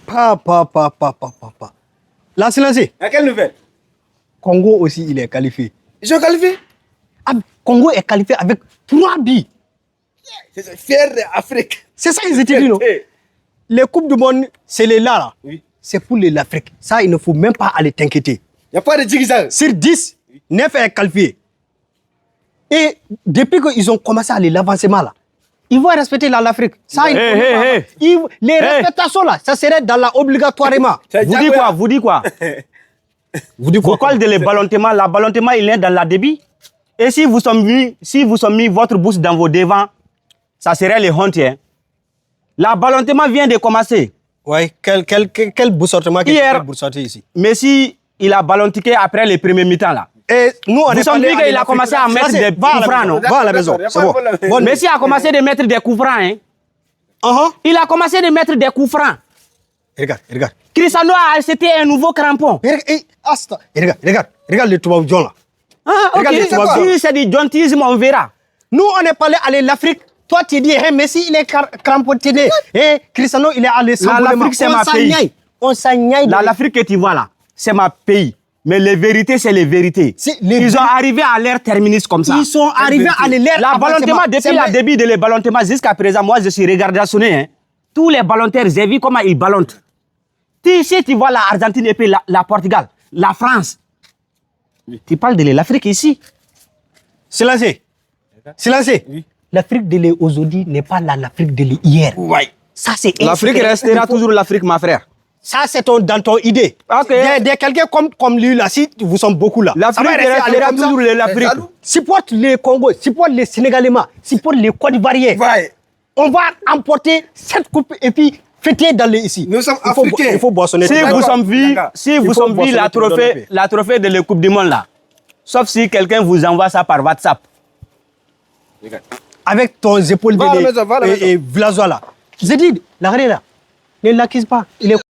Pa. Là, c'est lancé. À quelle nouvelle? Congo aussi, il est qualifié. Ils sont qualifiés? Congo est qualifié avec 3 buts. C'est fier d'Afrique. C'est ça qu'ils étaient dit, non? Les Coupes du Monde, c'est les là. Oui. C'est pour l'Afrique. Ça, il ne faut même pas aller t'inquiéter. Il n'y a pas de zigzag. Sur 10, 9 est qualifié. Et depuis qu'ils ont commencé à aller l'avancement là, ils vont respecter l'Afrique. Ça, les respectations là, ça serait dans la obligatoirement. Vous dites quoi? Vous parlez de ballonnement. La ballonnement, il est dans la débit. Et si vous sont mis votre bouche dans vos devants, ça serait les hontes. Hein? La ballonnement vient de commencer. Oui, quel bout sortement hier, ici. Messi, il a ballontiqué après les premiers mi-temps là. Et nous, on vous avez vu qu'il a commencé à mettre des coups francs, non? Va à la maison, c'est bon. Messi a commencé de mettre des coups francs. Hein? Il a commencé de mettre des coups francs. Regarde. Cristiano a acheté un nouveau crampon. Regarde le Toubab John là. Ah, ok. Si c'est du jontisme, on verra. Nous, on est pas allé à l'Afrique. Toi, tu dis, hey, Messi, il est cramponné. Et Cristiano, il est allé sans l'Afrique, c'est ma pays. On s'ennuie. L'Afrique que tu vois là, c'est ma pays. Mais les vérités, c'est les vérités. Ils sont arrivés à l'ère terminus comme ça. Ils sont arrivés à l'ère la ballonnement, depuis le début de les ballonnements jusqu'à présent, moi, je suis regardationné. Hein. Tous les ballontaires, j'ai vu comment ils ballontent. Si tu vois l'Argentine et puis la Portugal, la France, tu parles de l'Afrique ici. Silencez. Oui. L'Afrique de aujourd'hui n'est pas l'Afrique de hier. Oui. Ça, c'est l'Afrique restera toujours l'Afrique, ma frère. Ça, c'est dans ton idée. Okay. Quelqu'un comme lui, là, si vous sommes beaucoup là. L'Afrique restera toujours l'Afrique. Supporte les Congo, supporte les Sénégalais, supporte les Côte d'Ivoiriens. Ouais. On va emporter cette coupe et puis fêter dans les ici. Nous sommes africains. Il faut boissonner. Si vous sommes vu la trophée de la Coupe du Monde là, sauf si quelqu'un vous envoie ça par WhatsApp. Avec ton épaule et Vlazois là. J'ai dit, la reine là, ne l'accuse pas. Il est